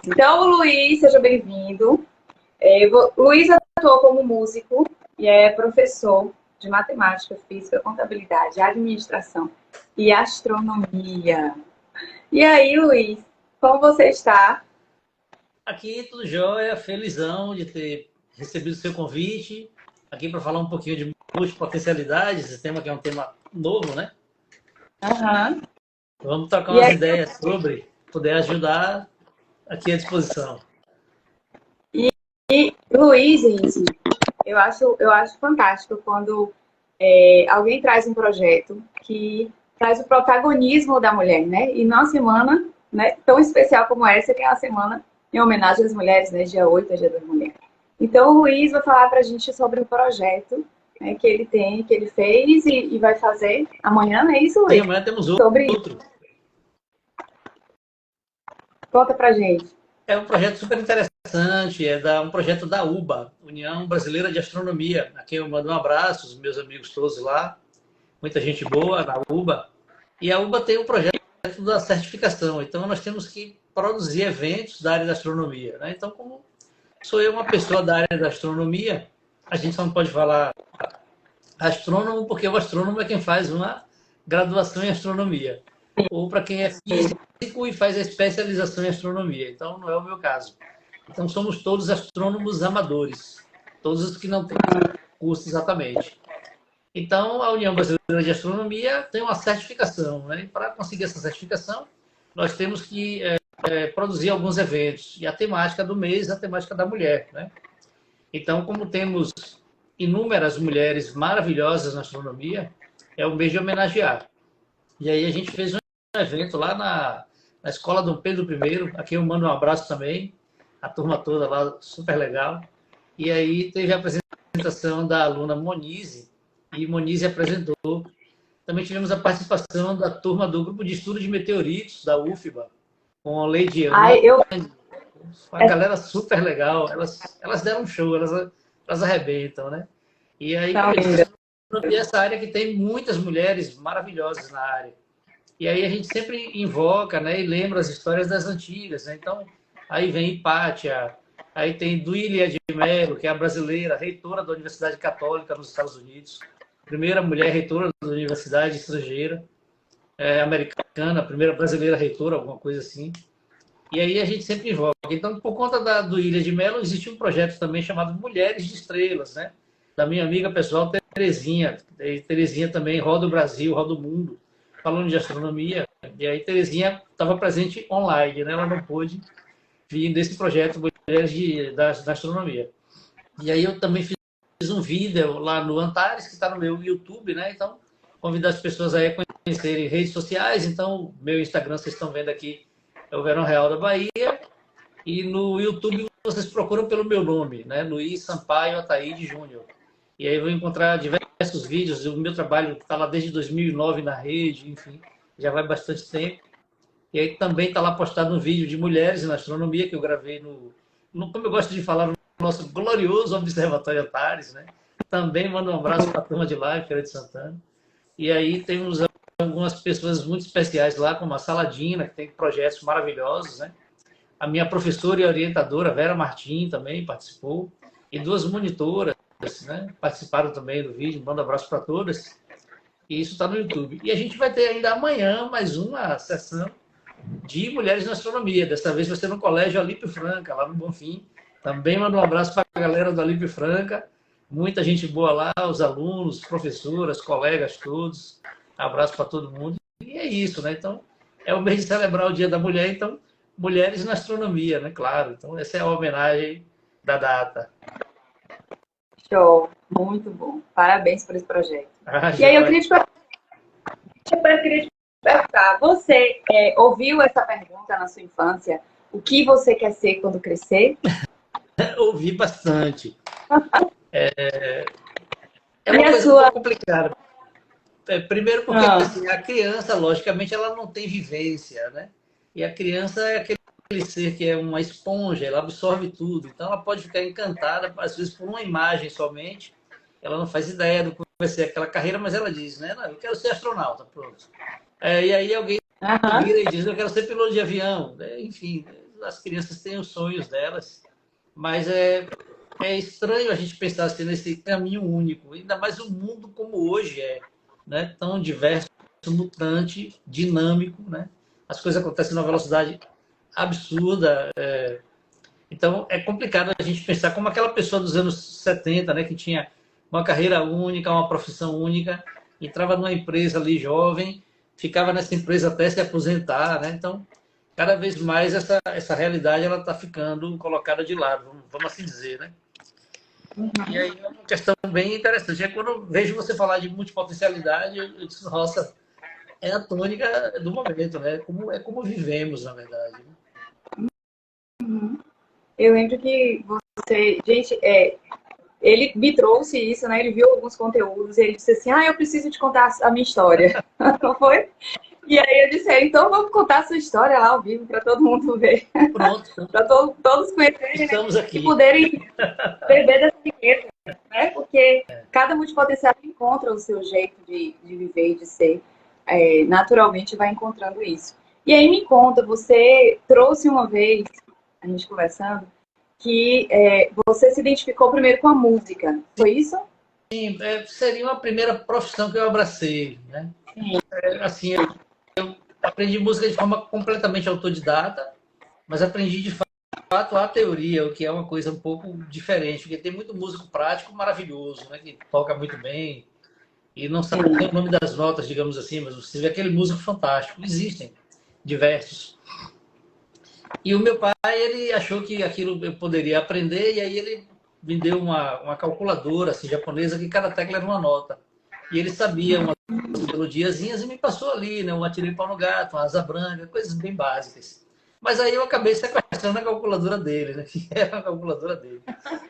Então, Luiz, seja bem-vindo. Luiz atuou como músico e é professor de matemática, física, contabilidade, administração e astronomia. E aí, Luiz, como você está? Aqui tudo jóia, felizão de ter recebido o seu convite, aqui para falar um pouquinho de multipotencialidade, esse tema que é um tema novo, né? Aham. Vamos trocar E umas aí, ideias sobre, poder ajudar aqui à disposição. Luiz, gente, eu acho fantástico quando alguém traz um projeto que traz o protagonismo da mulher, né? E numa semana, né, tão especial como essa, que é a semana em homenagem às mulheres, né? Dia 8 é Dia da Mulher. Então, o Luiz vai falar para a gente sobre o projeto, né, que ele tem, que ele fez e vai fazer amanhã, não é isso, Sim, Luiz? amanhã temos Sobre isso. outro. Conta pra gente. É um projeto super interessante, um projeto da UBA, União Brasileira de Astronomia, a quem eu mando um abraço, os meus amigos todos lá, muita gente boa na UBA. E a UBA tem um projeto da certificação, então nós temos que produzir eventos da área da astronomia, né? Então, como sou eu uma pessoa da área da astronomia, a gente só não pode falar astrônomo, porque o astrônomo é quem faz uma graduação em astronomia. Ou para quem é físico e faz a especialização em astronomia. Então, não é o meu caso. Então, somos todos astrônomos amadores. Todos os que não têm curso exatamente. Então, a União Brasileira de Astronomia tem uma certificação, né? E para conseguir essa certificação, nós temos que produzir alguns eventos. E a temática do mês é a temática da mulher, né? Então, como temos inúmeras mulheres maravilhosas na astronomia, é o mês de homenagear. E aí a gente fez um evento lá na Escola Dom Pedro I, aqui eu mando um abraço também, a turma toda lá, super legal. E aí teve a apresentação da aluna Monize, e Monize apresentou. Também tivemos a participação da turma do Grupo de Estudo de Meteoritos, da UFBA, com a Lady Ai, Ana, eu. uma galera super legal, elas deram um show, elas arrebentam, né? E aí, Não, como eu disse, linda. astronomia é essa área que tem muitas mulheres maravilhosas na área. E aí a gente sempre invoca, né, e lembra as histórias das antigas, né? Então, aí vem Hipátia, aí tem Duília de Mello, que é a brasileira, reitora da Universidade Católica nos Estados Unidos, primeira mulher reitora da universidade estrangeira, americana, a primeira brasileira reitora, alguma coisa assim. E aí a gente sempre invoca. Então, por conta do Ilha de Mello, existe um projeto também chamado Mulheres de Estrelas, né? Da minha amiga pessoal, Terezinha. E Terezinha também roda o Brasil, roda o mundo, falando de astronomia. E aí Terezinha estava presente online, né? Ela não pôde vir desse projeto Mulheres da Astronomia. E aí eu também fiz um vídeo lá no Antares, que está no meu YouTube, né? Então, convido as pessoas aí a conhecerem redes sociais. Então, meu Instagram, vocês estão vendo aqui, é o Verão Real da Bahia. E no YouTube vocês procuram pelo meu nome, né? Luiz Sampaio Ataíde Júnior. E aí vão encontrar diversos vídeos. O meu trabalho está lá desde 2009 na rede, enfim, já vai bastante tempo. E aí também está lá postado um vídeo de mulheres na astronomia que eu gravei como eu gosto de falar, no nosso glorioso Observatório Antares, né? Também mando um abraço para a turma de lá, em Feira de Santana. E aí temos algumas pessoas muito especiais lá, como a Saladina, que tem projetos maravilhosos, né? A minha professora e orientadora, Vera Martim, também participou. E duas monitoras, né, participaram também do vídeo. Mando um abraço para todas. E isso está no YouTube. E a gente vai ter ainda amanhã mais uma sessão de Mulheres na Astronomia. Dessa vez vai ser no Colégio Alípio Franca, lá no Bonfim. Também mando um abraço para a galera do Alípio Franca. Muita gente boa lá, os alunos, professoras, colegas todos. Abraço para todo mundo. E é isso, né? Então, é o mês de celebrar o Dia da Mulher, então, Mulheres na Astronomia, né? Claro. Então, essa é a homenagem da data. Show. Muito bom. Parabéns por esse projeto. Ah, E aí, eu joia. queria te perguntar, você ouviu essa pergunta na sua infância? O que você quer ser quando crescer? Ouvi bastante. É E uma a coisa um sua? pouco complicada. Primeiro porque Ah, assim, a criança, logicamente, ela não tem vivência, né? E a criança é aquele ser que é uma esponja, ela absorve tudo. Então ela pode ficar encantada, às vezes, por uma imagem somente. Ela não faz ideia do que vai ser aquela carreira, mas ela diz, né? Não, eu quero ser astronauta, pronto. E aí alguém aham. vira e diz, eu quero ser piloto de avião. Enfim, as crianças têm os sonhos delas, mas é estranho a gente pensar assim, nesse caminho único, ainda mais o mundo como hoje é, né? Tão diverso, mutante, dinâmico, né? As coisas acontecem numa velocidade absurda. Então, é complicado a gente pensar como aquela pessoa dos anos 70, né, que tinha uma carreira única, uma profissão única, entrava numa empresa ali jovem, ficava nessa empresa até se aposentar, né? Então, cada vez mais essa realidade ela está ficando colocada de lado, vamos assim dizer, né? E aí é uma questão bem interessante. É quando eu vejo você falar de multipotencialidade, eu disse, nossa, é a tônica do momento, né? É como vivemos, na verdade. Né? Eu lembro que você, gente, ele me trouxe isso, né? Ele viu alguns conteúdos e ele disse assim: eu preciso te contar a minha história. Não foi? E aí eu disse: então vamos contar a sua história lá ao vivo para todo mundo ver. Pronto. Para todos conhecerem, Estamos né? aqui. E poderem beber dessa riqueza, né? Porque cada multipotencial encontra o seu jeito de viver e de ser. Naturalmente vai encontrando isso. E aí me conta, você trouxe uma vez, a gente conversando, que você se identificou primeiro com a música. Foi isso? Sim, seria uma primeira profissão que eu abracei, né? Sim. Assim, eu aprendi música de forma completamente autodidata, mas aprendi de fato a teoria, o que é uma coisa um pouco diferente, porque tem muito músico prático maravilhoso, né? Que toca muito bem e não sabe nem o nome das notas, digamos assim, mas você vê aquele músico fantástico. Existem diversos. E o meu pai, ele achou que aquilo eu poderia aprender, e aí ele me deu uma calculadora assim, japonesa, que cada tecla era uma nota. E ele sabia umas melodiazinhas e me passou ali, né? Um atirei pau no gato, uma asa branca, coisas bem básicas. Mas aí eu acabei sequestrando a calculadora dele, né? Que era a calculadora dele.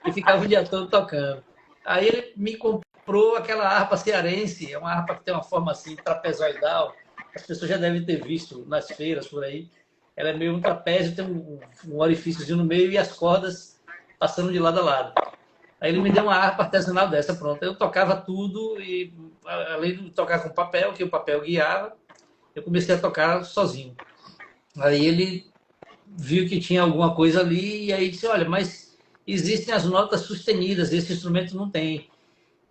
E ficava o dia todo tocando. Aí ele me comprou aquela harpa cearense, é uma harpa que tem uma forma assim, trapezoidal. As pessoas já devem ter visto nas feiras por aí. Ela é meio um trapézio, tem um orifício no meio e as cordas passando de lado a lado. Aí ele me deu uma harpa artesanal dessa, pronto. Eu tocava tudo e, além de tocar com papel, que o papel guiava, eu comecei a tocar sozinho. Aí ele viu que tinha alguma coisa ali e aí disse, olha, mas existem as notas sustenidas, esse instrumento não tem.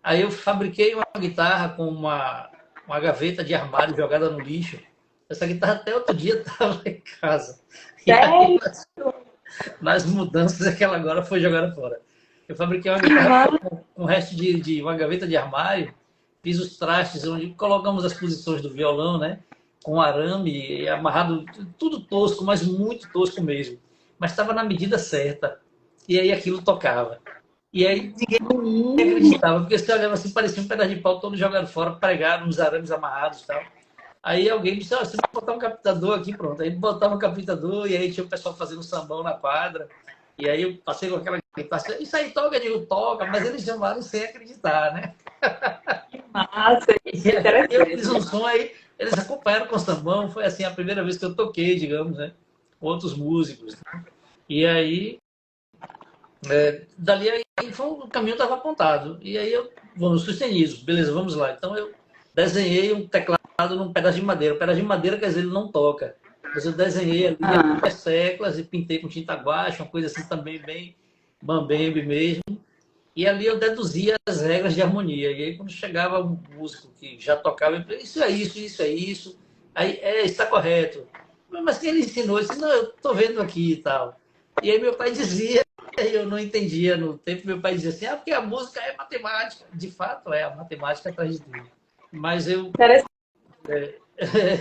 Aí eu fabriquei uma guitarra com uma gaveta de armário jogada no lixo. Essa guitarra até outro dia estava em casa. E aí, nas mudanças, é que ela agora foi jogada fora. Eu fabriquei uma guitarra com o resto de uma gaveta de armário, fiz os trastes onde colocamos as posições do violão, né? Com arame, amarrado, tudo tosco, mas muito tosco mesmo. Mas estava na medida certa. E aí aquilo tocava. E aí ninguém acreditava, porque você olhava assim, parecia um pedaço de pau todo jogado fora, pregado, uns arames amarrados e tal. Aí alguém disse, você vai botar um captador aqui, pronto. Aí botava um captador e aí tinha o pessoal fazendo sambão na quadra. E aí eu passei com aquela guitarra, isso aí toca, eu digo, toca, mas eles chamaram sem acreditar, né? Que massa, E aí eu fiz um som aí, eles acompanharam com sambão, foi assim a primeira vez que eu toquei, digamos, né? Com outros músicos. E aí, dali aí o caminho estava apontado. E aí eu, vamos, sustenismo, beleza, vamos lá. Então eu desenhei um teclado num pedaço de madeira. O pedaço de madeira, quer dizer, ele não toca. Mas eu desenhei ali as teclas e pintei com tinta guache, uma coisa assim também bem mambembe mesmo. E ali eu deduzia as regras de harmonia. E aí quando chegava um músico que já tocava, eu falei, isso é isso, isso é isso. Aí, está correto. Mas quem ele ensinou? Eu disse, não, eu estou vendo aqui e tal. E aí meu pai dizia, e eu não entendia no tempo, meu pai dizia assim, porque a música é matemática. De fato, a matemática atrás de tudo. Mas eu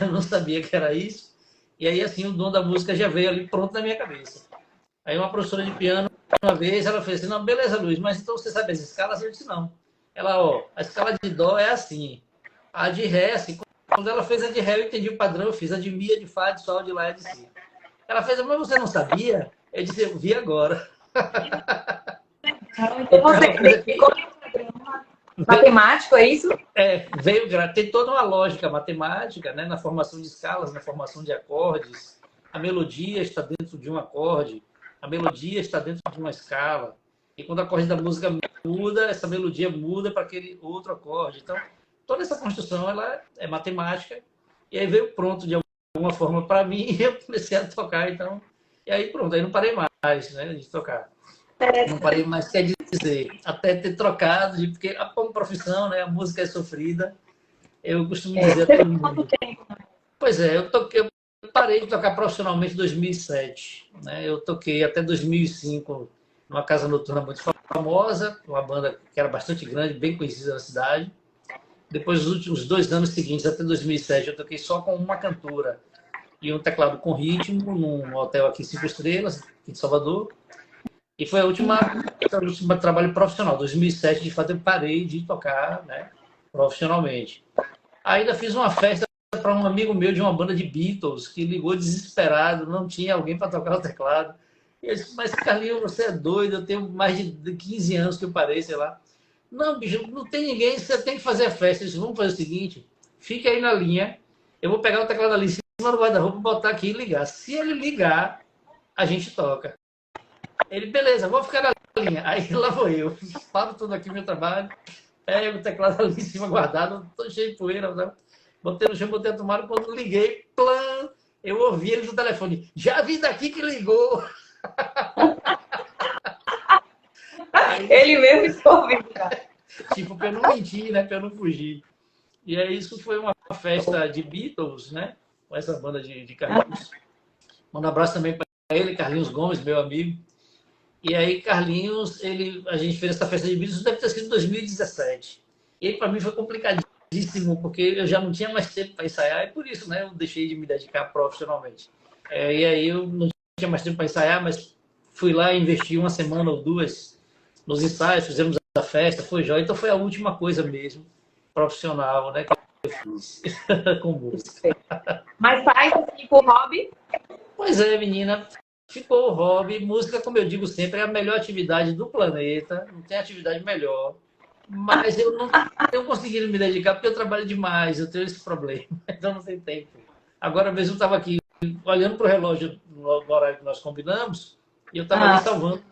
eu não sabia que era isso. E aí, assim, o dom da música já veio ali pronto na minha cabeça. Aí uma professora de piano, uma vez, ela fez assim, não, beleza, Luiz, mas então você sabe as escalas? Eu disse, não. Ela, a escala de dó é assim. A de ré, assim, quando ela fez a de ré, eu entendi o padrão, eu fiz a de mi, a de fá, de sol, de lá e de si. Ela fez, mas você não sabia? Eu disse, eu vi agora. Então você ficou matemático, é isso? Tem toda uma lógica matemática, né, na formação de escalas, na formação de acordes. A melodia está dentro de um acorde, a melodia está dentro de uma escala. E quando o acorde da música muda, essa melodia muda para aquele outro acorde. Então, toda essa construção ela é matemática. E aí veio pronto de alguma forma para mim e eu comecei a tocar. Então, E aí pronto, aí não parei mais, né, de tocar. Não Interessante. parei mais, quer dizer, até ter trocado, porque como profissão, né, a música é sofrida. Eu costumo dizer a Você todo ficou quanto mundo. tempo? Pois é, eu parei de tocar profissionalmente em 2007, né? Eu toquei até 2005 numa casa noturna muito famosa, uma banda que era bastante grande, bem conhecida na cidade. Depois, os últimos 2 anos seguintes, até 2007, eu toquei só com uma cantora e um teclado com ritmo, num hotel aqui 5 estrelas, aqui de Salvador. E foi a última trabalho profissional. 2007, de fato, eu parei de tocar, né, profissionalmente. Ainda fiz uma festa para um amigo meu de uma banda de Beatles, que ligou desesperado, não tinha alguém para tocar o teclado. E eu disse, mas Carlinhos, você é doido, eu tenho mais de 15 anos que eu parei, sei lá. Não, bicho, não tem ninguém, você tem que fazer a festa. Eu disse, vamos fazer o seguinte, fique aí na linha, eu vou pegar o teclado ali em cima do guarda-roupa, botar aqui e ligar. Se ele ligar, a gente toca. Ele, beleza, vou ficar na linha. Aí lá vou eu, paro tudo aqui, meu trabalho, pego o teclado ali em cima guardado, tô cheio de poeira, né? Botei no chão, botei a tomada, quando liguei, plã, eu ouvi ele no telefone. Já vi daqui que ligou. Aí, Ele mesmo ficou ouvindo, cara. tipo, para eu não mentir, né? Para eu não fugir. E aí isso foi uma festa de Beatles, né? Com essa banda de Carlinhos. Mando um abraço também para ele, Carlinhos Gomes, meu amigo. E aí, Carlinhos, a gente fez essa festa de Beatles, deve ter sido em 2017. E aí, para mim, foi complicadíssimo, porque eu já não tinha mais tempo para ensaiar, e por isso, né, eu deixei de me dedicar profissionalmente. E aí, eu não tinha mais tempo para ensaiar, mas fui lá e investi uma semana ou duas nos ensaios, fizemos a festa, foi jóia. Então, foi a última coisa mesmo, profissional, né, que eu fiz com música. Mas faz assim por hobby? Pois é, menina, ficou o hobby. Música, como eu digo sempre, é a melhor atividade do planeta. Não tem atividade melhor. Mas eu não tenho conseguido me dedicar porque eu trabalho demais. Eu tenho esse problema. Então não tem tempo. Agora mesmo eu estava aqui olhando para o relógio no horário que nós combinamos e eu estava ali Ah, salvando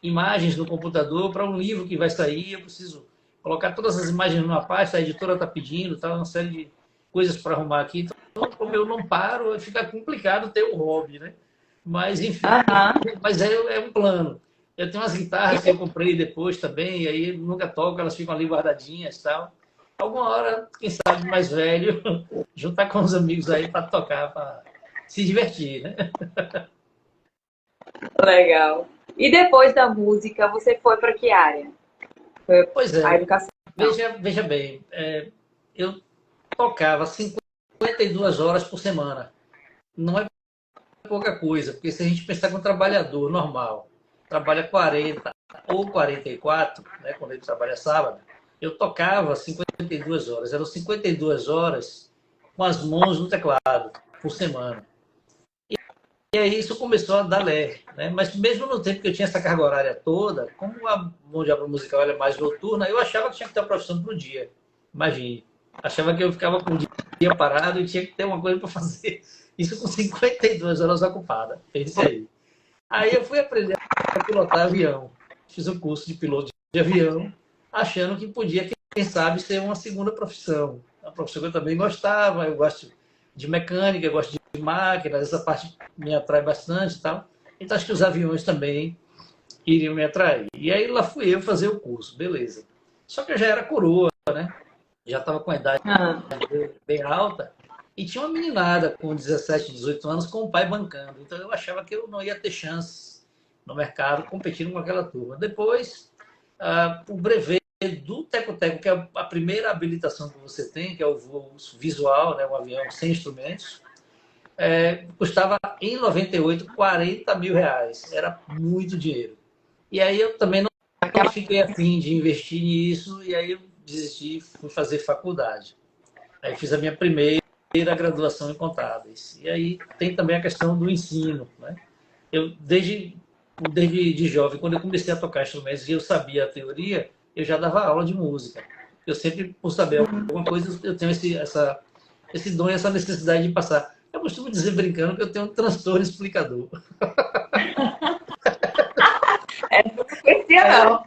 imagens no computador para um livro que vai sair. Eu preciso colocar todas as imagens numa pasta. A editora está pedindo, tá uma série de coisas para arrumar aqui. Então, como eu não paro, fica complicado ter o hobby, né? Mas, enfim, aham. mas é um plano. Eu tenho umas guitarras que eu comprei depois também, e aí nunca toco, elas ficam ali guardadinhas e tal. Alguma hora, quem sabe, mais velho, juntar com os amigos aí para tocar, para se divertir, né? Legal. E depois da música, você foi para que área? Foi Pois a é, educação. veja bem, eu tocava 52 horas por semana. Não é pouca coisa, porque se a gente pensar que um trabalhador normal trabalha 40 ou 44, né, quando ele trabalha sábado, eu tocava 52 horas. Eram 52 horas com as mãos no teclado por semana. E aí isso começou a dar lé, né? Mas mesmo no tempo que eu tinha essa carga horária toda, como a mão de obra musical é mais noturna, eu achava que tinha que ter uma profissão para o dia. Imagine. Achava que eu ficava com o dia parado e tinha que ter uma coisa para fazer. Isso com 52 horas ocupada. Pense aí. Aí eu fui aprender a pilotar avião. Fiz um curso de piloto de avião, achando que podia, quem sabe, ser uma segunda profissão. Uma profissão que eu também gostava. Eu gosto de mecânica, eu gosto de máquinas, essa parte me atrai bastante e tal. Então acho que os aviões também iriam me atrair. E aí lá fui eu fazer o curso, beleza. Só que eu já era coroa, né? Já estava com a idade Ah, bem alta. E tinha uma meninada com 17, 18 anos com o pai bancando. Então eu achava que eu não ia ter chance no mercado competindo com aquela turma. Depois, o brevet do Teco-Teco, que é a primeira habilitação que você tem, que é o voo visual, né, um avião sem instrumentos, custava em 98 40 mil reais. Era muito dinheiro. E aí eu também não aquela. fiquei afim de investir nisso, e aí eu desisti e fui fazer faculdade. Aí fiz a minha primeira graduação em contábeis. E aí tem também a questão do ensino, né? Eu, desde de jovem, quando eu comecei a tocar instrumentos e eu sabia a teoria, eu já dava aula de música. Eu sempre, por saber alguma coisa, eu tenho esse dom e essa necessidade de passar. Eu costumo dizer, brincando, que eu tenho um transtorno explicador. Não conhecia, não.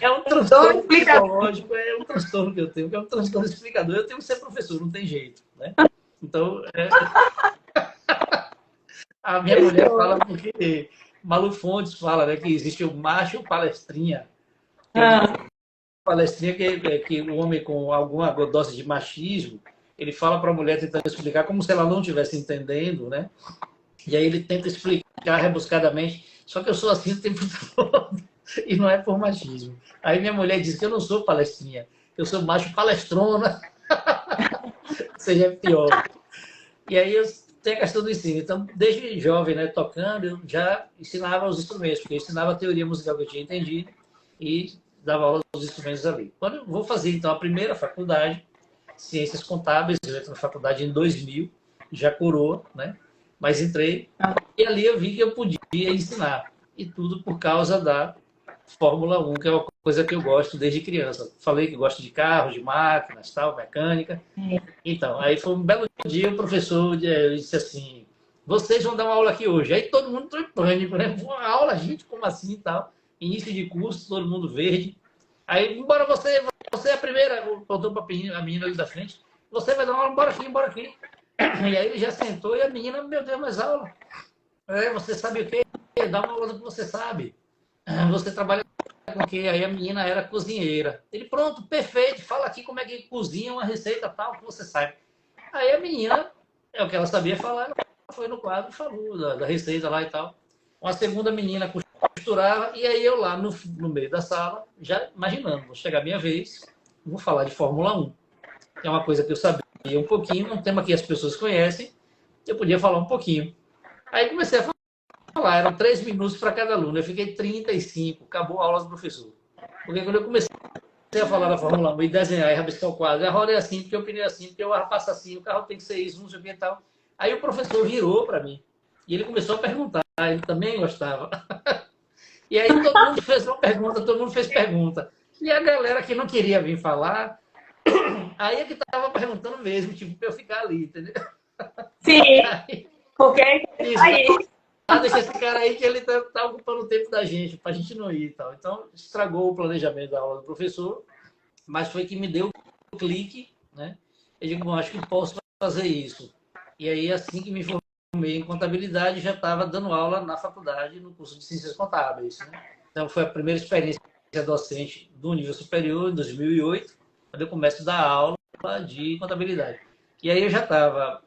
É um Dor transtorno explicador. psicológico, é um transtorno que eu tenho, que é um transtorno explicador. Eu tenho que ser professor, não tem jeito, né? Então, A minha mulher fala porque Malu Fontes fala, né, que existe o macho palestrinha. Tem o macho palestrinha que o homem com alguma dose de machismo, ele fala para a mulher tentando explicar como se ela não estivesse entendendo, né? E aí ele tenta explicar rebuscadamente, só que eu sou assim o tempo todo, e não é por machismo. Aí minha mulher diz que eu não sou palestrinha, eu sou macho palestrona, ou seja, é pior. E aí eu tenho a questão do ensino. Então, desde jovem, né, tocando, eu já ensinava os instrumentos, porque eu ensinava a teoria musical que eu tinha entendido e dava aula dos instrumentos ali. Quando eu vou fazer, então, a primeira faculdade, Ciências Contábeis, eu entro na faculdade em 2000, já coroa, né? Mas entrei e ali eu vi que eu podia ensinar. E tudo por causa da Fórmula 1, que é uma coisa que eu gosto desde criança. Falei que gosto de carros, de máquinas, tal, mecânica. Então, aí foi um belo dia, o professor disse assim, vocês vão dar uma aula aqui hoje. Aí todo mundo entrou em pânico, né? Uma aula, gente, como assim e tal? Início de curso, todo mundo verde. Aí, embora você é a primeira, voltou para a menina ali da frente, você vai dar uma aula, bora aqui, bora aqui. E aí ele já sentou e a menina, meu Deus, mais aula. Você sabe o quê? Dá uma aula do que você sabe. Você trabalha com o quê? Aí a menina era cozinheira. Ele, pronto, perfeito, fala aqui como é que cozinha uma receita tal, que você sabe. Aí a menina, é o que ela sabia falar, ela foi no quadro e falou da receita lá e tal. Uma segunda menina costurava, e aí eu lá no meio da sala, já imaginando, vou chegar a minha vez, vou falar de Fórmula 1. Que é uma coisa que eu sabia um pouquinho, um tema que as pessoas conhecem, eu podia falar um pouquinho. Aí comecei a falar, eram 3 minutos para cada aluno, eu fiquei 35, acabou a aula do professor. Porque quando eu comecei a falar da Fórmula 1 e desenhar e rabiscar o quadro, a roda é assim, porque o pneu é assim, porque o ar passa assim, o carro tem que ser isso, não sei o que e tal. Aí o professor virou para mim e ele começou a perguntar, ele também gostava. E aí todo mundo fez uma pergunta, todo mundo fez pergunta. E a galera que não queria vir falar, aí é que estava perguntando mesmo, tipo, para eu ficar ali, entendeu? Sim, Aí, porque isso, aí. deixa esse cara aí que ele tá ocupando o tempo da gente, para a gente não ir e tal. Então, estragou o planejamento da aula do professor, mas foi que me deu o clique, né? Eu digo, bom, acho que posso fazer isso. E aí, assim que me formei em contabilidade, já estava dando aula na faculdade, no curso de Ciências Contábeis, né? Então, foi a primeira experiência docente do nível superior, em 2008, quando eu começo a dar aula de contabilidade. E aí eu já estava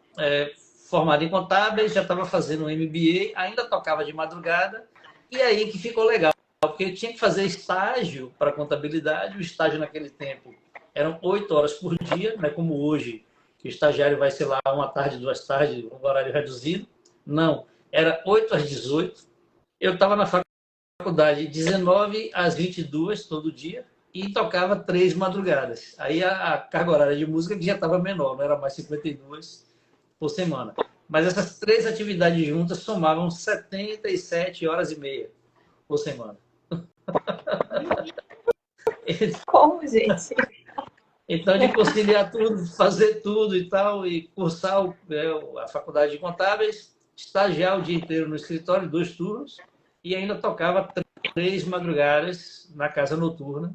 formado em contábeis, já estava fazendo um MBA, ainda tocava de madrugada, e aí que ficou legal, porque eu tinha que fazer estágio para contabilidade, o estágio naquele tempo eram 8 horas por dia, não é como hoje, que o estagiário vai, sei lá, 1 tarde, 2 tardes, um horário reduzido. Não, era 8 às 18. Eu estava na faculdade 19 às 22 todo dia e tocava 3 madrugadas. Aí a carga horária de música que já estava menor, não era mais 52 por semana. Mas essas 3 atividades juntas somavam 77 horas e meia por semana. Como, gente? Então, de conciliar tudo, fazer tudo e tal, e cursar a faculdade de contábeis, estagiar o dia inteiro no escritório, 2 turnos, e ainda tocava 3 madrugadas na casa noturna,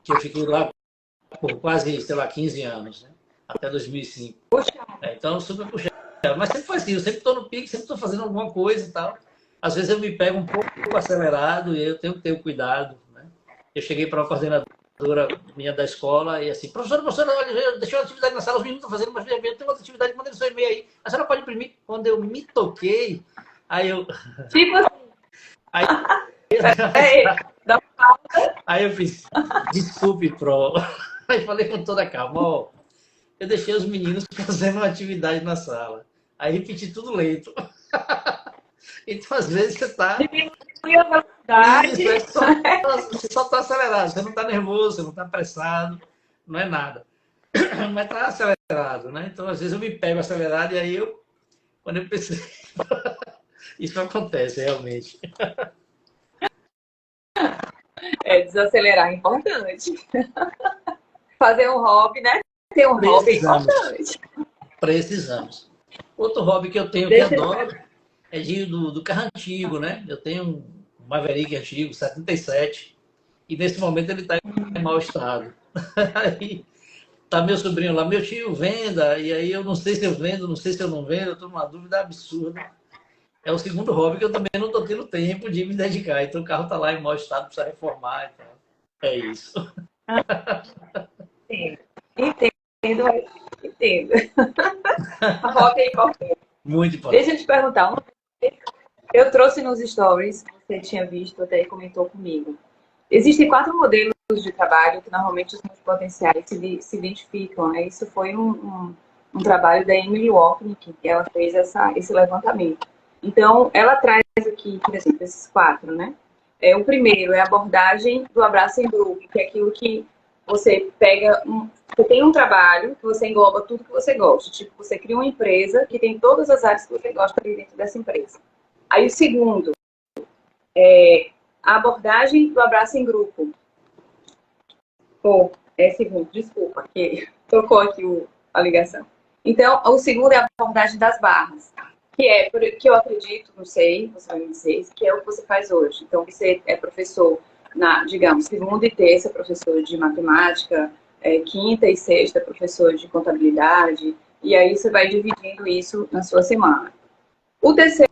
que eu fiquei lá por quase, sei lá, 15 anos, né? Até 2005. Então, super puxado. Mas sempre foi assim, eu sempre estou no pique, sempre estou fazendo alguma coisa e tal. Às vezes eu me pego um pouco acelerado e eu tenho que ter cuidado, né? Eu cheguei para uma coordenadora minha da escola e assim, professora, olha, deixou a atividade na sala, os meninos estão fazendo, mas eu tenho outra atividade, mandei seu e-mail aí. A senhora pode imprimir? Quando eu me toquei, aí eu... Tipo assim, aí eu fiz, desculpe, pro. Aí falei com toda a calma, ó, eu deixei os meninos fazendo uma atividade na sala. Aí repeti tudo lento. Então, às vezes, você está... diminuiu a velocidade. Isso, você só está acelerado, você não está nervoso, você não está apressado, não é nada. Mas está acelerado, né? Então, às vezes, eu me pego acelerado e aí eu, quando eu percebo... Isso acontece, realmente. Desacelerar é importante. Fazer um hobby, né? Ter um hobby é importante. Precisamos. Outro hobby que eu tenho que adoro é do carro antigo, né? Eu tenho um Maverick antigo, 77, e nesse momento ele está em mau estado. Aí tá meu sobrinho lá, meu tio venda, e aí eu não sei se eu vendo, não sei se eu não vendo, eu estou numa dúvida absurda. É o segundo hobby que eu também não estou tendo tempo de me dedicar. Então o carro está lá em mau estado, precisa reformar e tal. É isso. Entendo, entendo, entendo. A rota é importante. Muito importante. Deixa eu te perguntar, eu trouxe nos stories, você tinha visto, até comentou comigo. Existem 4 modelos de trabalho que normalmente os multipotenciais se identificam, né? Isso foi um trabalho da Emily Wapnick, que ela fez esse levantamento. Então, ela traz aqui, por exemplo, esses 4, né? O primeiro é a abordagem do abraço em grupo, que é aquilo que você pega, você tem um trabalho que você engloba tudo que você gosta. Tipo, você cria uma empresa que tem todas as áreas que você gosta ali dentro dessa empresa. Aí o segundo é a abordagem do abraço em grupo. Segundo, desculpa, que tocou aqui a ligação. Então, o segundo é a abordagem das barras, que eu acredito, não sei, você vai me dizer, que é o que você faz hoje. Então, você é professor digamos, segunda e terça, professor de matemática, quinta e sexta, professor de contabilidade, e aí você vai dividindo isso na sua semana. O terceiro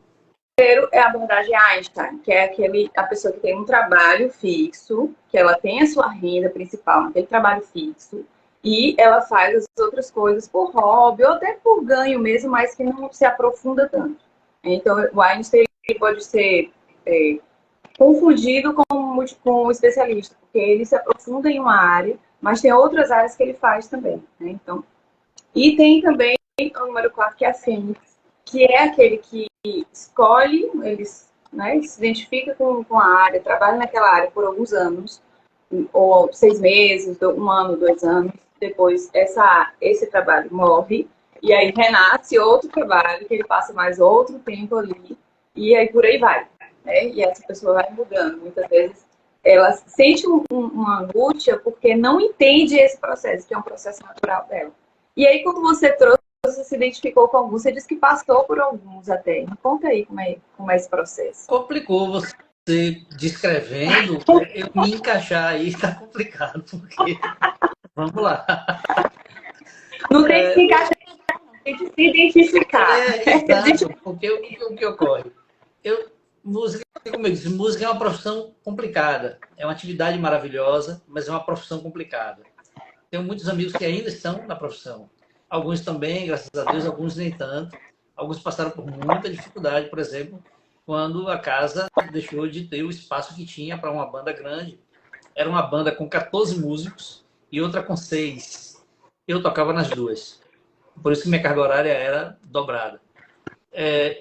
é a abordagem Einstein, que é a pessoa que tem um trabalho fixo, que ela tem a sua renda principal naquele trabalho fixo, e ela faz as outras coisas por hobby, ou até por ganho mesmo, mas que não se aprofunda tanto. Então, o Einstein pode ser confundido com o especialista, porque ele se aprofunda em uma área, mas tem outras áreas que ele faz também. Né? Então, e tem também o número 4, que é a Fênix, que é aquele que escolhe, né, se identifica com a área, trabalha naquela área por alguns anos, ou 6 meses, 1 ano, 2 anos, depois esse trabalho morre, e aí renasce outro trabalho, que ele passa mais outro tempo ali, e aí por aí vai. Né? E essa pessoa vai mudando. Muitas vezes ela sente uma angústia porque não entende esse processo, que é um processo natural dela. E aí, quando você trouxe, você se identificou com alguns, você disse que passou por alguns até. Me conta aí como é esse processo. Complicou você descrevendo, eu me encaixar aí está complicado, porque vamos lá. Não tem que se encaixar, tem que se identificar. Exato, porque o que ocorre? Música, como eu disse, música é uma profissão complicada, é uma atividade maravilhosa, mas é uma profissão complicada. Tenho muitos amigos que ainda estão na profissão. Alguns também, graças a Deus, alguns nem tanto. Alguns passaram por muita dificuldade, por exemplo, quando a casa deixou de ter o espaço que tinha para uma banda grande. Era uma banda com 14 músicos e outra com 6. Eu tocava nas duas. Por isso que minha carga horária era dobrada.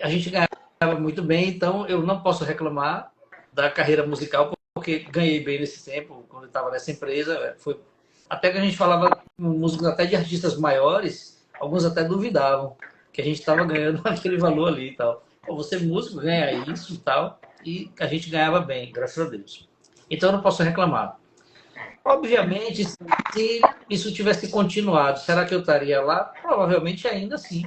A gente ganhava muito bem, então eu não posso reclamar da carreira musical, porque ganhei bem nesse tempo, quando eu estava nessa empresa. Até que a gente falava com músicos até de artistas maiores, alguns até duvidavam que a gente estava ganhando aquele valor ali e tal. Você músico ganha isso e tal, e a gente ganhava bem, graças a Deus. Então eu não posso reclamar. Obviamente, se isso tivesse continuado, será que eu estaria lá? Provavelmente ainda sim,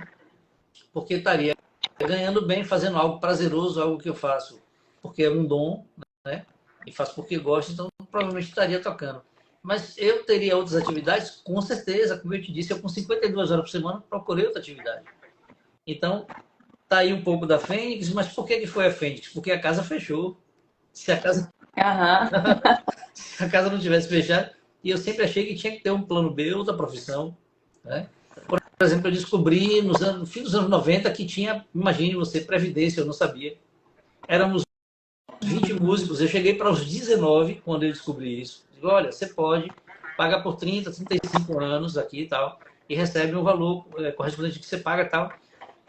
porque estaria ganhando bem, fazendo algo prazeroso, algo que eu faço porque é um dom, né? E faço porque gosto, então provavelmente estaria tocando. Mas eu teria outras atividades? Com certeza, como eu te disse, eu com 52 horas por semana procurei outra atividade. Então, tá aí um pouco da Fênix, mas por que foi a Fênix? Porque a casa fechou. Se a casa, se a casa não tivesse fechado, e eu sempre achei que tinha que ter um plano B, outra profissão, né? Por exemplo, eu descobri no fim dos anos 90 que tinha, imagine você, previdência, eu não sabia. Éramos 20 músicos, eu cheguei para os 19 quando eu descobri isso. Digo, olha, você pode pagar por 30, 35 anos aqui e tal, e recebe um valor correspondente que você paga e tal.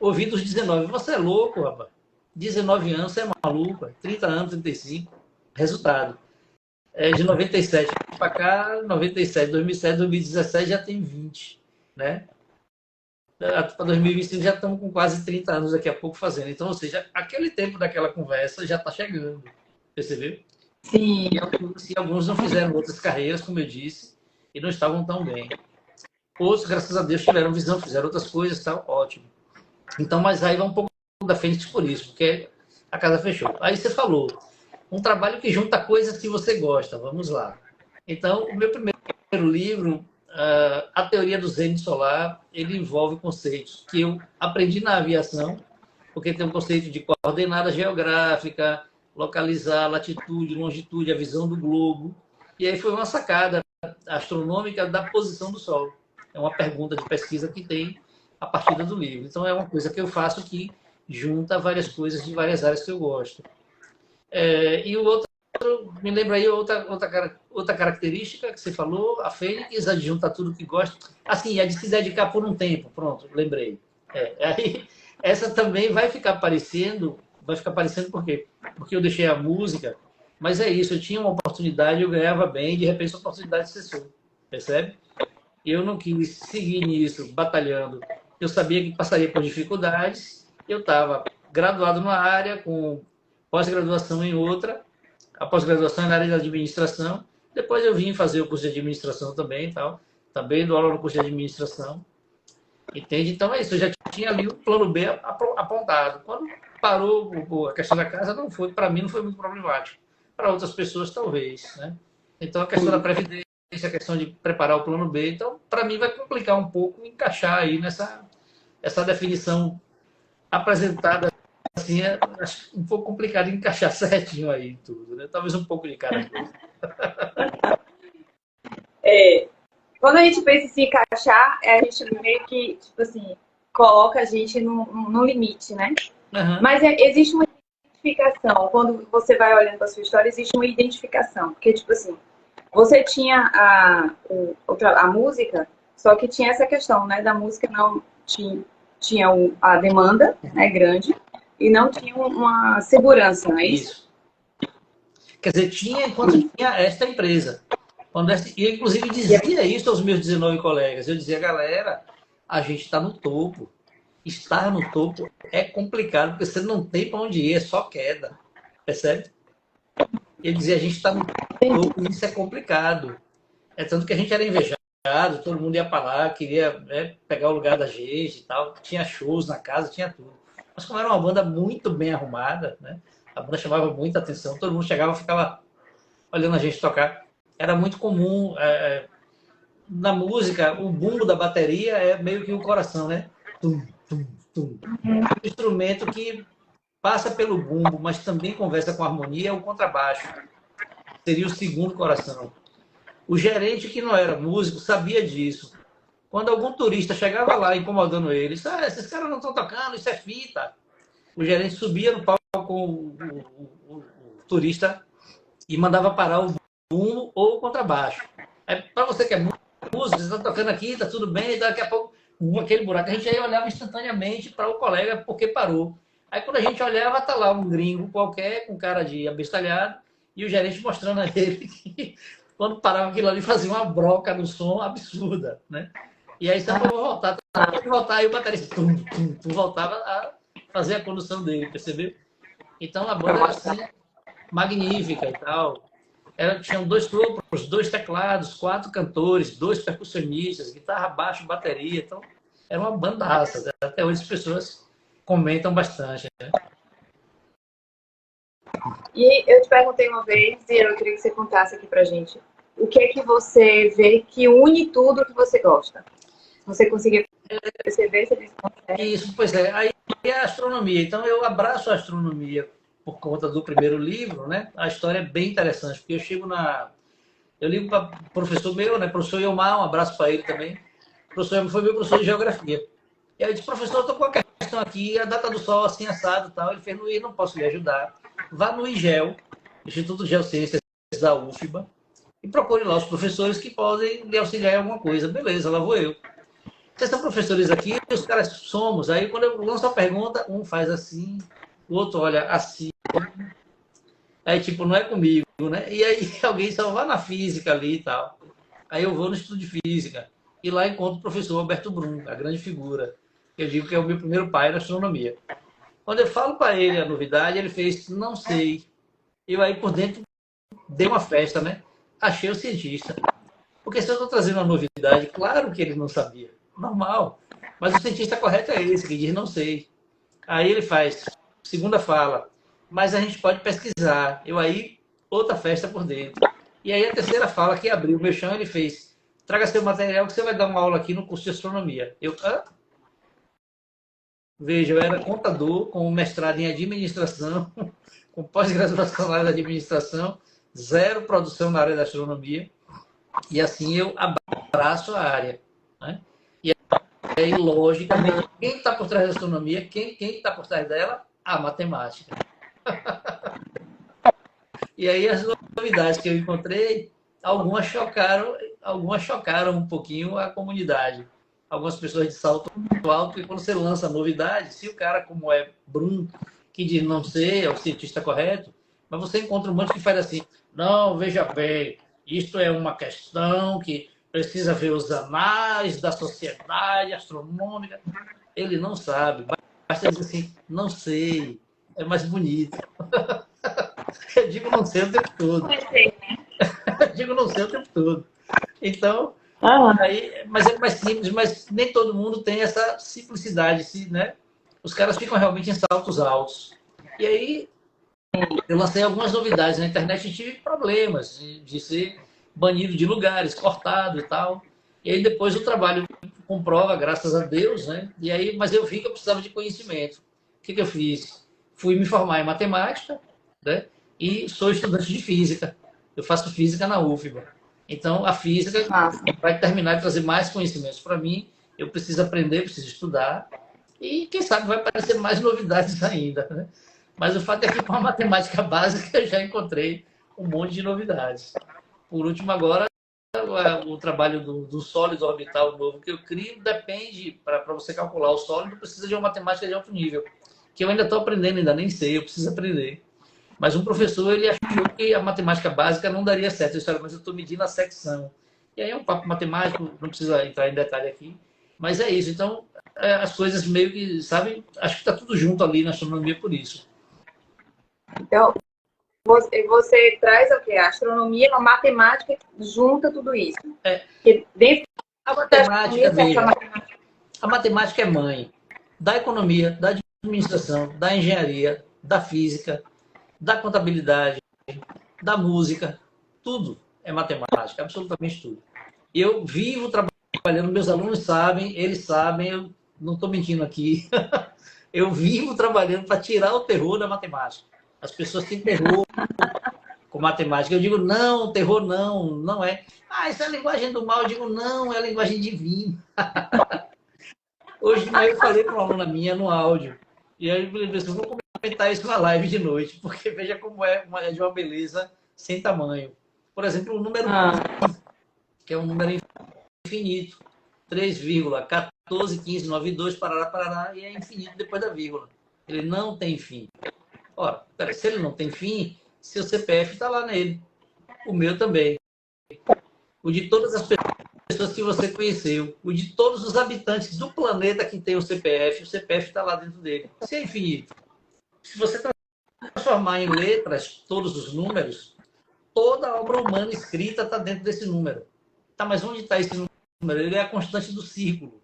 Ouvi dos 19, você é louco, rapaz. 19 anos, você é maluco, 30 anos, 35. Resultado. De 97 para cá, 97, 2007, 2017 já tem 20, né? Para 2025 já estamos com quase 30 anos daqui a pouco fazendo. Então, ou seja, aquele tempo daquela conversa já está chegando. Percebeu? Sim. E alguns não fizeram outras carreiras, como eu disse, e não estavam tão bem. Outros, graças a Deus, tiveram visão, fizeram outras coisas, tal, ótimo. Então, mas aí vai um pouco da Fênix por isso, porque a casa fechou. Aí você falou, um trabalho que junta coisas que você gosta, vamos lá. Então, o meu primeiro livro, A Teoria do Zen Solar, ele envolve conceitos que eu aprendi na aviação porque tem um conceito de coordenada geográfica, localizar latitude, longitude, a visão do globo. E aí foi uma sacada astronômica da posição do Sol. É uma pergunta de pesquisa que tem a partir do livro. Então é uma coisa que eu faço que junta várias coisas de várias áreas que eu gosto. E o outro, me lembra aí outra característica que você falou, a Fênix, a de juntar tudo que gosta. Assim, a de se dedicar por um tempo, pronto, lembrei. Aí, essa também vai ficar parecendo por quê? Porque eu deixei a música, mas é isso, eu tinha uma oportunidade, eu ganhava bem, de repente a oportunidade cessou, percebe? Eu não quis seguir nisso, batalhando. Eu sabia que passaria por dificuldades, eu estava graduado numa área, com pós-graduação em outra, a pós-graduação na área da administração, depois eu vim fazer o curso de administração também e tal, também dou aula no curso de administração, entende? Então é isso, eu já tinha ali o plano B apontado. Quando parou a questão da casa, não foi, para mim não foi muito problemático. Para outras pessoas, talvez, né? Então a questão da previdência, a questão de preparar o plano B, então para mim vai complicar um pouco encaixar aí essa definição apresentada assim, acho um pouco complicado de encaixar certinho aí tudo, né? Talvez um pouco de cada coisa. Quando a gente pensa em se encaixar, a gente meio que, tipo assim, coloca a gente no limite, né? Uhum. Mas existe uma identificação. Quando você vai olhando para a sua história, existe uma identificação. Porque, tipo assim, você tinha a música, só que tinha essa questão, né? Da música não tinha a demanda, né, grande, e não tinha uma segurança, não é isso? Quer dizer, tinha enquanto tinha esta empresa. E eu, inclusive, dizia isso aos meus 19 colegas. Eu dizia, galera, a gente está no topo. Estar no topo é complicado, porque você não tem para onde ir, é só queda. Percebe? Ele dizia, a gente está no topo, isso é complicado. É tanto que a gente era invejado, todo mundo ia para lá, queria, né, pegar o lugar da gente e tal. Tinha shows na casa, tinha tudo. Mas como era uma banda muito bem arrumada, né, a banda chamava muita atenção, todo mundo chegava e ficava olhando a gente tocar. Era muito comum, na música, o bumbo da bateria é meio que o coração, né? Tum, tum, tum. O instrumento que passa pelo bumbo, mas também conversa com a harmonia, é o contrabaixo. Seria o segundo coração. O gerente, que não era músico, sabia disso. Quando algum turista chegava lá incomodando eles, esses caras não estão tocando, isso é fita. O gerente subia no palco com o turista e mandava parar o bumbo ou o contrabaixo. Para você que é músico, vocês estão tocando aqui, tá tudo bem, e daqui a pouco aquele buraco, a gente aí olhava instantaneamente para o colega porque parou. Aí quando a gente olhava, tá lá um gringo qualquer, com cara de abestalhado, e o gerente mostrando a ele que quando parava aquilo ali fazia uma broca no som absurda, né? E aí só para voltar, aí o baterista voltava a fazer a condução dele, percebeu? Então a banda era assim, magnífica e tal. Tinham 2 sopros, 2 teclados, 4 cantores, 2 percussionistas, guitarra, baixo, bateria. Então, era uma bandaça. Né? Até hoje as pessoas comentam bastante. Né? E eu te perguntei uma vez, e eu queria que você contasse aqui pra gente, o que é que você vê que une tudo que você gosta? Você conseguiu perceber? Você disse, isso, pois é. Aí é a astronomia. Então, eu abraço a astronomia por conta do primeiro livro, né? A história é bem interessante, porque eu ligo para o professor meu, né? Professor Iomar, um abraço para ele também. O professor foi meu professor de geografia. E aí eu disse, professor, eu estou com uma questão aqui, a data do Sol assim, assado e tal. Ele fez, Luiz, não posso lhe ajudar. Vá no IGEL, Instituto de Geociências da UFBA, e procure lá os professores que podem lhe auxiliar em alguma coisa. Beleza, lá vou eu. Vocês são professores aqui, os caras somos. Aí quando eu lanço a pergunta, um faz assim, o outro olha assim. Aí, tipo, não é comigo, né? E aí alguém só vai na física ali e tal. Aí eu vou no estudo de física. E lá encontro o professor Alberto Brum, a grande figura. Eu digo que é o meu primeiro pai na astronomia. Quando eu falo para ele a novidade, ele fez, não sei. Eu aí por dentro dei uma festa, né? Achei o cientista. Porque se eu estou trazendo uma novidade, claro que ele não sabia. Normal. Mas o cientista correto é esse, que diz não sei. Aí ele faz, segunda fala, mas a gente pode pesquisar. Eu aí, outra festa por dentro. E aí a terceira fala, que abriu o meu chão, ele fez, traga seu material que você vai dar uma aula aqui no curso de astronomia. Eu, hã? Veja, eu era contador com mestrado em administração, com pós-graduação na área da administração, zero produção na área da astronomia, e assim eu abraço a área, né? E aí, logicamente, quem está por trás da astronomia, quem está por trás dela? A matemática. E aí as novidades que eu encontrei, algumas chocaram um pouquinho a comunidade. Algumas pessoas de salto alto, porque quando você lança novidade, se o cara, como é Brum, que diz não sei, é o cientista correto, mas você encontra um monte que faz assim, não, veja bem, isto é uma questão que precisa ver os anais da sociedade astronômica. Ele não sabe, basta dizer assim, não sei, é mais bonito. Eu digo não sei o tempo todo. Eu digo não sei o tempo todo. Então, aí, mas é mais simples, mas nem todo mundo tem essa simplicidade, né? Os caras ficam realmente em saltos altos. E aí, eu lancei algumas novidades na internet e tive problemas de ser banido de lugares, cortado e tal. E aí depois o trabalho comprova, graças a Deus, né? E aí, mas eu vi que eu precisava de conhecimento. O que eu fiz? Fui me formar em matemática, né? E sou estudante de física. Eu faço física na UFBA. Então, a física vai terminar de trazer mais conhecimentos para mim. Eu preciso aprender, preciso estudar. E, quem sabe, vai aparecer mais novidades ainda, né? Mas o fato é que com a matemática básica eu já encontrei um monte de novidades. Por último, agora, o trabalho do sólido orbital novo que eu crio depende, para você calcular o sólido, precisa de uma matemática de alto nível, que eu ainda estou aprendendo, ainda nem sei, eu preciso aprender. Mas um professor, ele achou que a matemática básica não daria certo. Eu disse, mas eu estou medindo a secção. E aí é um papo matemático, não precisa entrar em detalhe aqui. Mas é isso. Então, as coisas meio que, sabe, acho que está tudo junto ali na astronomia por isso. Então, você traz o quê? A astronomia, a matemática junta tudo isso. Porque dentro a matemática, veja, a matemática é mãe da economia, da administração, da engenharia, da física, da contabilidade, da música, tudo é matemática, absolutamente tudo. Eu vivo trabalhando, meus alunos sabem, eles sabem, eu não estou mentindo aqui, eu vivo trabalhando para tirar o terror da matemática. As pessoas têm terror com matemática. Eu digo, não, terror não, não é. Ah, isso é a linguagem do mal. Eu digo, não, é a linguagem divina. Hoje de manhã eu falei para uma aluna minha no áudio, e aí eu disse, vou comentar isso na live de noite, porque veja como é de uma beleza sem tamanho. Por exemplo, o número que é um número infinito, 3,141592, parará, parará, e é infinito depois da vírgula. Ele não tem fim. Ora, se ele não tem fim, seu CPF está lá nele. O meu também. O de todas as pessoas que você conheceu. O de todos os habitantes do planeta que tem o CPF está lá dentro dele. Se é infinito. Se você transformar em letras todos os números, toda a obra humana escrita está dentro desse número. Tá, mas onde está esse número? Ele é a constante do círculo.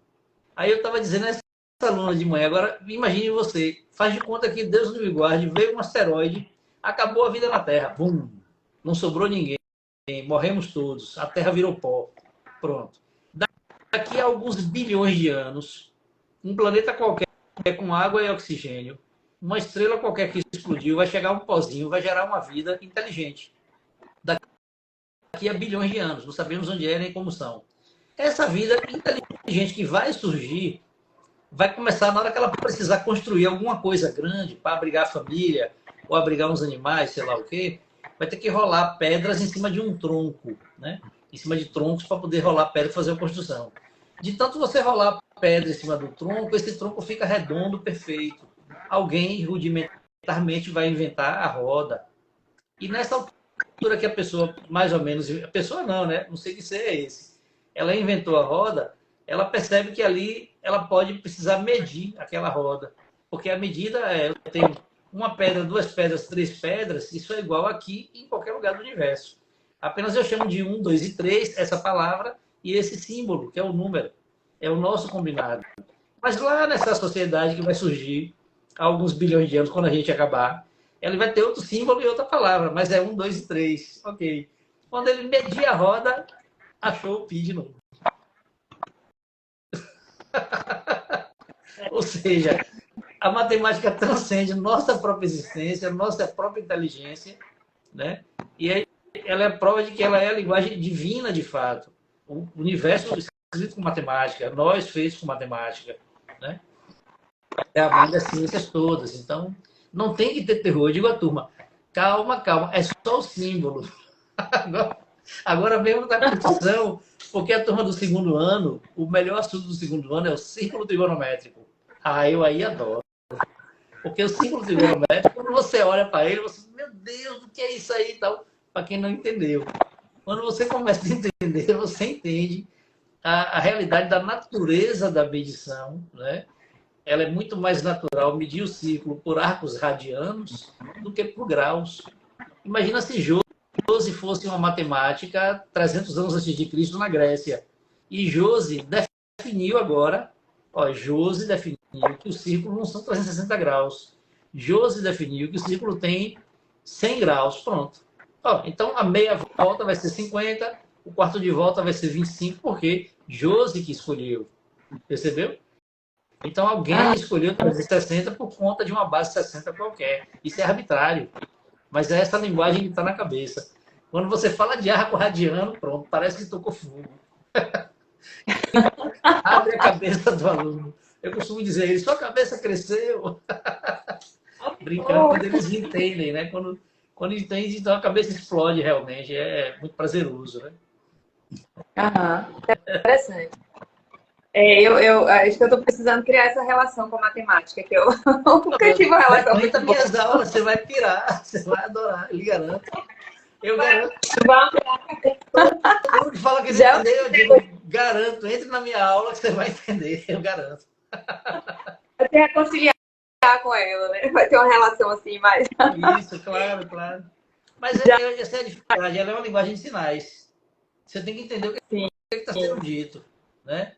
Aí eu estava dizendo a essa aluna de manhã, agora imagine você, faz de conta que Deus nos guarde, veio um asteroide, acabou a vida na Terra, bum, não sobrou ninguém, morremos todos, a Terra virou pó, pronto. Daqui a alguns bilhões de anos, um planeta qualquer com água e oxigênio, uma estrela qualquer que explodiu, vai chegar um pozinho, vai gerar uma vida inteligente. Daqui a bilhões de anos, não sabemos onde é nem como são. Essa vida inteligente que vai surgir, vai começar na hora que ela precisar construir alguma coisa grande para abrigar a família, ou abrigar uns animais, sei lá o quê, vai ter que rolar pedras em cima de um tronco, né? Em cima de troncos para poder rolar pedra e fazer a construção. De tanto você rolar pedra em cima do tronco, esse tronco fica redondo, perfeito. Alguém rudimentarmente vai inventar a roda. E nessa altura que a pessoa, mais ou menos, a pessoa não, né? Não sei que ser é esse. Ela inventou a roda, ela percebe que ali ela pode precisar medir aquela roda. Porque a medida é, eu tenho uma pedra, duas pedras, três pedras, isso é igual aqui em qualquer lugar do universo. Apenas eu chamo de 1, 2 e 3, essa palavra, e esse símbolo, que é o número. É o nosso combinado. Mas lá nessa sociedade que vai surgir, há alguns bilhões de anos, quando a gente acabar, ele vai ter outro símbolo e outra palavra, mas é 1, 2 e 3. Ok. Quando ele medir a roda, achou o pi de novo. Ou seja, a matemática transcende nossa própria existência, nossa própria inteligência, né? E aí ela é a prova de que ela é a linguagem divina de fato. O universo escrito com matemática, nós feitos com matemática, né? É a mãe das ciências todas. Então, não tem que ter terror. Eu digo à turma, calma, calma, é só o símbolo. Agora mesmo na competição, porque a turma do segundo ano, o melhor assunto do segundo ano é o círculo trigonométrico. Ah, eu aí adoro. Porque o símbolo trigonométrico, quando você olha para ele, você, meu Deus, o que é isso aí e tal, para quem não entendeu. Quando você começa a entender, você entende a realidade da natureza da medição, né? Ela é muito mais natural medir o círculo por arcos radianos do que por graus. Imagina se Josi fosse uma matemática 300 anos antes de Cristo na Grécia. E Josi definiu agora, Josi definiu que o círculo não são 360 graus. Josi definiu que o círculo tem 100 graus. Pronto. Então a meia volta vai ser 50, o quarto de volta vai ser 25, porque Josi que escolheu. Percebeu? Então alguém escolheu 360 por conta de uma base 60 qualquer. Isso é arbitrário. Mas é essa linguagem que está na cabeça. Quando você fala de arco radiano, pronto, parece que tocou fogo. Abre a cabeça do aluno. Eu costumo dizer a ele, sua cabeça cresceu. Brincando, quando eles entendem, né? Quando entende, então a cabeça explode realmente. É muito prazeroso, né? Interessante. Eu acho que eu estou precisando criar essa relação com a matemática, que eu nunca tive uma relação muito boa. Minhas aulas, você vai pirar, você vai adorar, eu lhe garanto. Eu garanto. Todo mundo fala que não entendeu, eu digo, garanto, entre na minha aula que você vai entender, eu garanto. Vai ter reconciliar com ela, né? Vai ter uma relação assim mais. Isso, claro, claro. Mas essa é a dificuldade, ela é uma linguagem de sinais. Você tem que entender o que está sendo dito, né?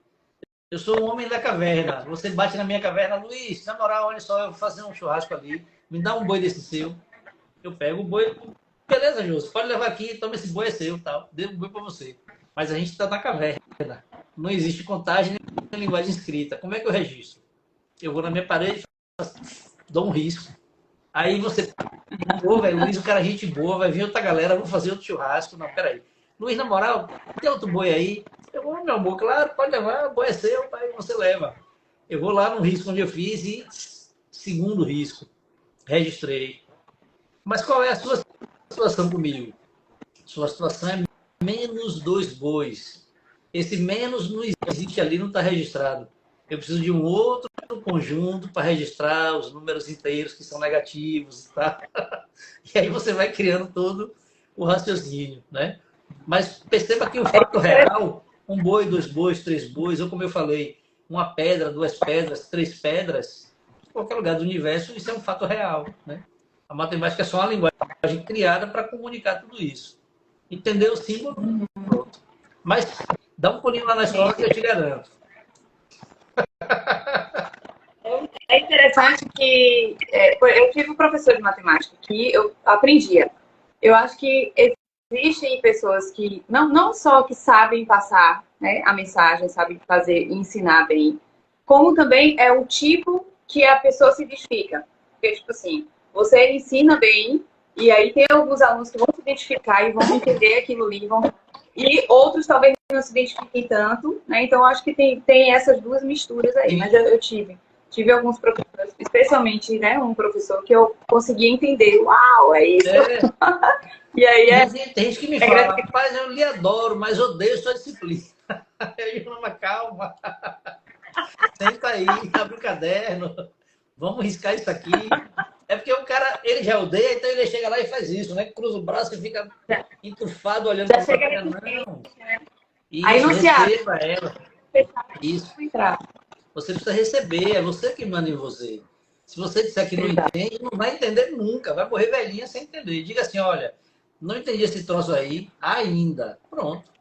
Eu sou um homem da caverna. Você bate na minha caverna, Luiz, na moral, olha só, eu vou fazer um churrasco ali. Me dá um boi desse seu. Eu pego o boi. Beleza, Jô, pode levar aqui, toma esse boi, é seu, tal. Dê um boi para você. Mas a gente está na caverna. Não existe contagem nem linguagem escrita. Como é que eu registro? Eu vou na minha parede e dou um risco. Aí você, pô, velho, Luiz, o cara é gente boa, vai vir outra galera, vou fazer outro churrasco. Não, peraí. Luiz, na moral, tem outro boi aí? Eu vou, meu amor, claro, pode levar, o boi é seu, pai, você leva. Eu vou lá no risco onde eu fiz e segundo risco, registrei. Mas qual é a sua situação comigo? Sua situação é menos 2 bois. Esse menos não existe ali, não está registrado. Eu preciso de um outro conjunto para registrar os números inteiros que são negativos, tá? E aí você vai criando todo o raciocínio, né? Mas perceba que o fato real, 1 boi, 2 bois, 3 bois, ou como eu falei, uma pedra, 2 pedras, 3 pedras, em qualquer lugar do universo, isso é um fato real, né? A matemática é só uma linguagem criada para comunicar tudo isso. Entendeu o símbolo? Pronto. Mas dá um pulinho lá na escola que eu te garanto. É interessante que eu tive um professor de matemática que eu aprendia. Eu acho que existem pessoas que não só que sabem passar, né, a mensagem, sabem fazer e ensinar bem, como também é o tipo que a pessoa se identifica. Porque, tipo assim, você ensina bem e aí tem alguns alunos que vão se identificar e vão entender aquilo ali, e outros talvez não se identifiquem tanto, né? Então, eu acho que tem essas duas misturas aí. Mas eu tive alguns professores, especialmente, né, um professor que eu conseguia entender. Uau, é isso. E aí tem gente que me fala, rapaz, eu lhe adoro, mas odeio sua disciplina. Eu digo, mas calma. Senta aí, abre o caderno, vamos riscar isso aqui. É porque o cara, ele já odeia, então ele chega lá e faz isso, né? Cruza o braço e fica entufado olhando para a plateia. Não. Isso, aí não receba ela. Isso. Você precisa receber, é você que manda em você. Se você disser que não entende, não vai entender nunca. Vai morrer velhinha sem entender. Diga assim, olha, não entendi esse troço aí ainda. Pronto.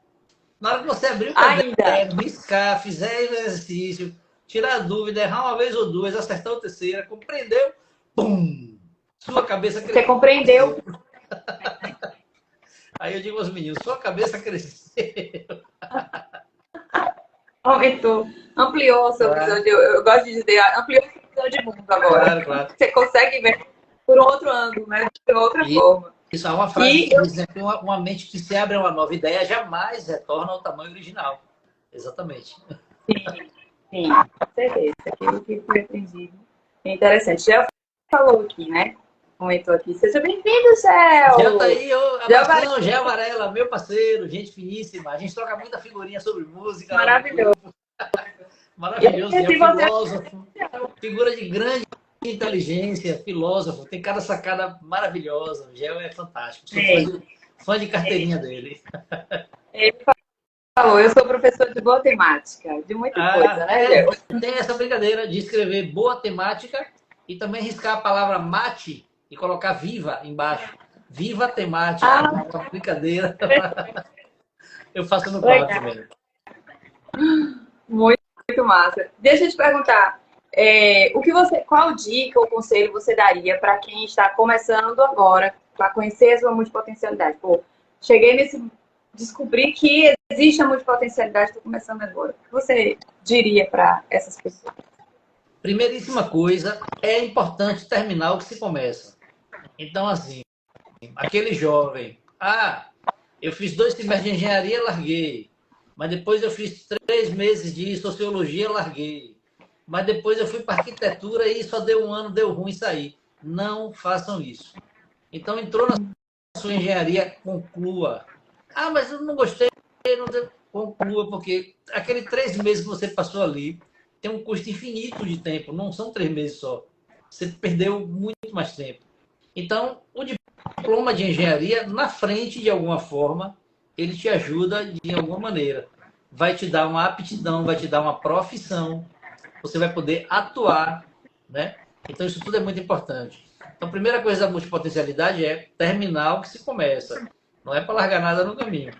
Na hora que você abrir o caderno, riscar, fizer o exercício, tirar a dúvida, errar uma vez ou duas, acertar a terceira, compreendeu? Pum! Sua cabeça cresceu. Você compreendeu? Aí eu digo aos meninos, sua cabeça cresceu. Aumentou. Ampliou a sua visão. Eu gosto de dizer, ampliou a sua visão visão de mundo agora. Claro, claro. Você consegue ver por um outro ângulo, né? De outra forma. Isso é uma frase que diz, né, que uma mente que se abre a uma nova ideia jamais retorna ao tamanho original. Exatamente. Sim, com certeza. Aquilo que foi aprendido. É interessante. Já falou aqui, né? Comentou aqui. Seja bem-vindo, Gel! Já tá aí, abração, Gel Varela, meu parceiro, gente finíssima. A gente troca muita figurinha sobre música. Maravilhoso. Maravilhoso, é filósofo, figura de grande inteligência, filósofo, tem cada sacada maravilhosa. O Gel é fantástico. Sou fã de carteirinha dele. Ele falou, eu sou professor de boa temática, de muita coisa, né, Gel? Tem essa brincadeira de escrever boa temática e também riscar a palavra mate e colocar viva embaixo. Viva temática. Uma brincadeira. Eu faço no quadro também. Muito massa. Deixa eu te perguntar, qual dica ou conselho você daria para quem está começando agora, para conhecer a sua multipotencialidade? Pô, descobri que existe a multipotencialidade, estou começando agora. O que você diria para essas pessoas? Primeiríssima coisa, é importante terminar o que se começa. Então, assim, aquele jovem, eu fiz 2 semestres de engenharia, larguei. Mas depois eu fiz 3 meses de sociologia, larguei. Mas depois eu fui para arquitetura e só deu 1 ano, deu ruim sair. Não façam isso. Então, entrou na sua engenharia, conclua. Mas eu não gostei, não deu. Conclua, porque aquele 3 meses que você passou ali tem um custo infinito de tempo, não são 3 meses só. Você perdeu muito mais tempo. Então, o diploma de engenharia, na frente, de alguma forma, ele te ajuda de alguma maneira. Vai te dar uma aptidão, vai te dar uma profissão, você vai poder atuar, né? Então, isso tudo é muito importante. Então, a primeira coisa da multipotencialidade é terminar o que se começa. Não é para largar nada no caminho.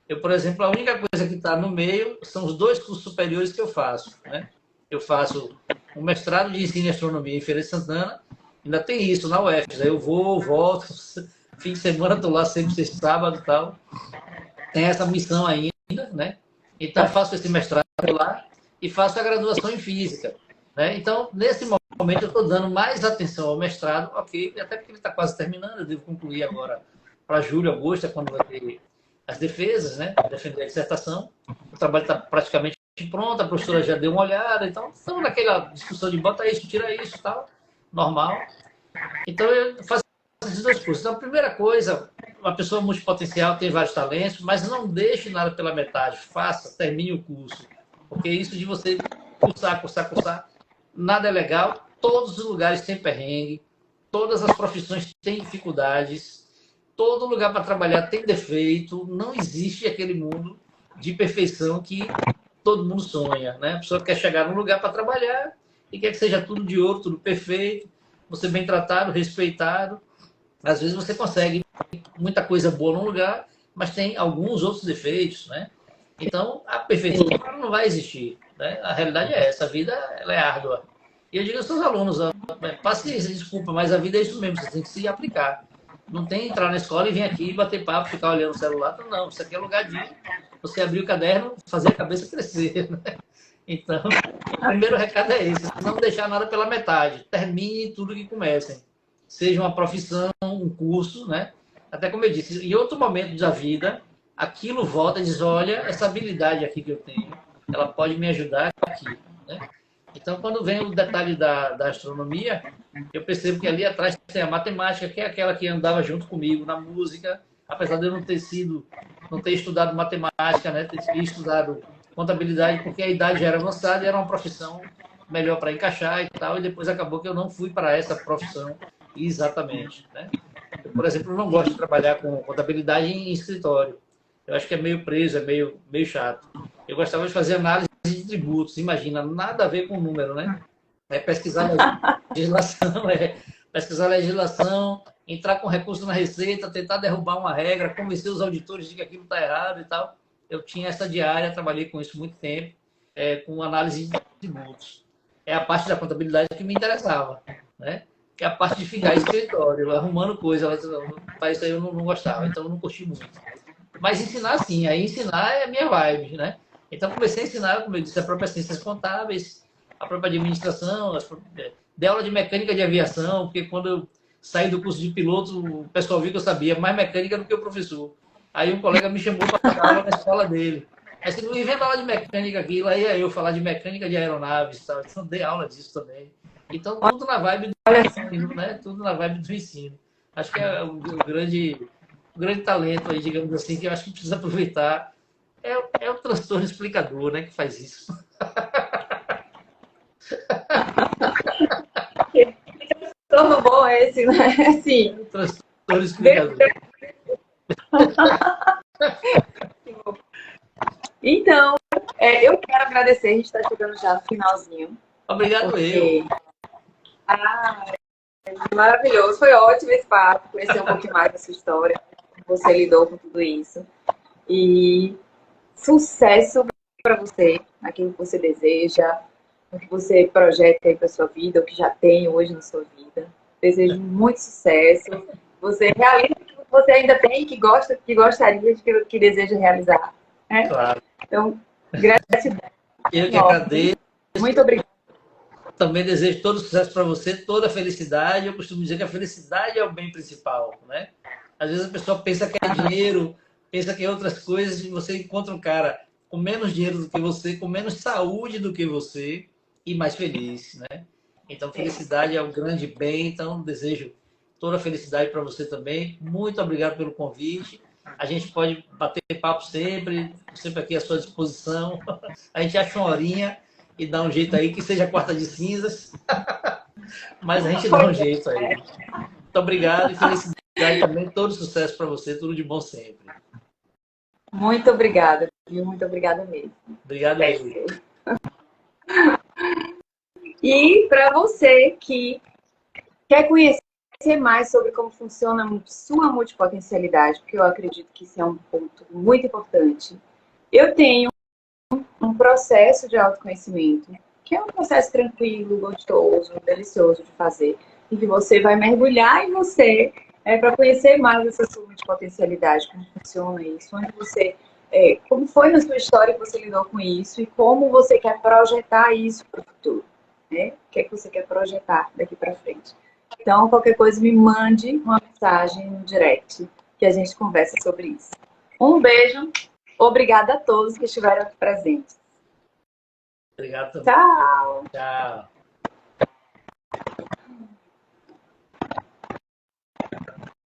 Eu, por exemplo, a única coisa que está no meio são os 2 cursos superiores que eu faço, né? Eu faço um mestrado de ensino em astronomia em Feira de Santana, ainda tem isso na UFES. Aí eu vou, volto, fim de semana estou lá sempre, sexta, sábado e tal. Tem essa missão ainda, né? Então, faço esse mestrado lá e faço a graduação em física, né? Então, nesse momento, eu estou dando mais atenção ao mestrado, ok, até porque ele está quase terminando, eu devo concluir agora para julho, agosto, é quando vai ter as defesas, né? Defender a dissertação. O trabalho está praticamente pronto, a professora já deu uma olhada, então estamos naquela discussão de bota isso, tira isso, tal, normal. Então, eu faço esses 2 cursos. Então, a primeira coisa, uma pessoa multipotencial tem vários talentos, mas não deixe nada pela metade. Faça, termine o curso. Porque isso de você cursar, nada é legal. Todos os lugares têm perrengue, todas as profissões têm dificuldades, todo lugar para trabalhar tem defeito, não existe aquele mundo de perfeição que todo mundo sonha, né? A pessoa quer chegar num lugar para trabalhar e quer que seja tudo de ouro, tudo perfeito, você bem tratado, respeitado. Às vezes você consegue muita coisa boa num lugar, mas tem alguns outros defeitos, né? Então, a perfeição não vai existir, né? A realidade é essa, a vida ela é árdua. E eu digo aos seus alunos, paciência, desculpa, mas a vida é isso mesmo, você tem que se aplicar. Não tem entrar na escola e vir aqui bater papo, ficar olhando o celular. Não, isso aqui é lugar de você abrir o caderno, fazer a cabeça crescer, né? Então, o primeiro recado é esse, não deixar nada pela metade. Termine tudo que comecem. Seja uma profissão, um curso, né? Até como eu disse, em outro momento da vida, aquilo volta e diz, olha, essa habilidade aqui que eu tenho, ela pode me ajudar aqui, né? Então, quando vem o detalhe da astronomia, eu percebo que ali atrás tem a matemática, que é aquela que andava junto comigo na música, apesar de eu não ter estudado matemática, né? Ter estudado contabilidade, porque a idade já era avançada e era uma profissão melhor para encaixar e tal, e depois acabou que eu não fui para essa profissão exatamente, né? Eu, por exemplo, não gosto de trabalhar com contabilidade em escritório. Eu acho que é meio preso, é meio chato. Eu gostava de fazer análise de tributos, imagina, nada a ver com número, né? É pesquisar legislação, entrar com recurso na Receita, tentar derrubar uma regra, convencer os auditores de que aquilo está errado e tal. Eu tinha essa diária, trabalhei com isso muito tempo, com análise de tributos. É a parte da contabilidade que me interessava, né? Que é a parte de ficar em escritório, arrumando coisa. Para isso aí eu não gostava, então eu não curti muito. Mas ensinar sim, aí ensinar é a minha vibe, né? Então comecei a ensinar, como eu disse, a própria ciências contábeis, a própria administração, dei aula de mecânica de aviação, porque quando eu saí do curso de piloto, o pessoal viu que eu sabia mais mecânica do que o professor. Aí um colega me chamou para dar aula na escola dele. Aí você não inventa aula de mecânica aqui, lá ia eu falar de mecânica de aeronaves, tal. Então dei aula disso também. Então tudo na vibe do ensino, né? Tudo na vibe do ensino. Acho que é o grande talento aí, digamos assim, que eu acho que precisa aproveitar. É o transtorno explicador, né, que faz isso. Todo bom esse, né? Sim. O transtorno explicador. Então, eu quero agradecer, a gente está chegando já no finalzinho. Obrigado porque... eu. Maravilhoso, foi ótimo esse papo, conhecer um pouquinho mais da sua história, como você lidou com tudo isso. E sucesso para você, aquilo que você deseja, o que você projeta aí para sua vida, o que já tem hoje na sua vida. Desejo muito sucesso. Você realiza o que você ainda tem, que gosta, que gostaria, que deseja realizar. Né? Claro. Então, gratidão. Eu que agradeço. Muito obrigada. Também desejo todo sucesso para você, toda a felicidade. Eu costumo dizer que a felicidade é o bem principal, né? Às vezes a pessoa pensa que é dinheiro, pensa que é outras coisas, e você encontra um cara com menos dinheiro do que você, com menos saúde do que você e mais feliz, né? Então, felicidade é o grande bem. Então, desejo toda a felicidade para você também. Muito obrigado pelo convite. A gente pode bater papo sempre, sempre aqui à sua disposição. A gente acha uma horinha e dá um jeito aí, que seja quarta de cinzas, mas a gente dá um jeito aí. Muito obrigado e felicidade também, todo sucesso para você, tudo de bom sempre. Muito obrigada, viu? Muito obrigada mesmo. Obrigado aí. E para você que quer conhecer mais sobre como funciona a sua multipotencialidade, porque eu acredito que isso é um ponto muito importante, eu tenho um processo de autoconhecimento, que é um processo tranquilo, gostoso, delicioso de fazer, em que você vai mergulhar em você para conhecer mais essa sua multipotencialidade, como funciona isso, onde você, como foi na sua história que você lidou com isso e como você quer projetar isso para o futuro, né? O que é que você quer projetar daqui para frente. Então, qualquer coisa, me mande uma mensagem no direct, que a gente conversa sobre isso. Um beijo. Obrigada a todos que estiveram aqui presentes. Obrigado também. Tchau. Tchau.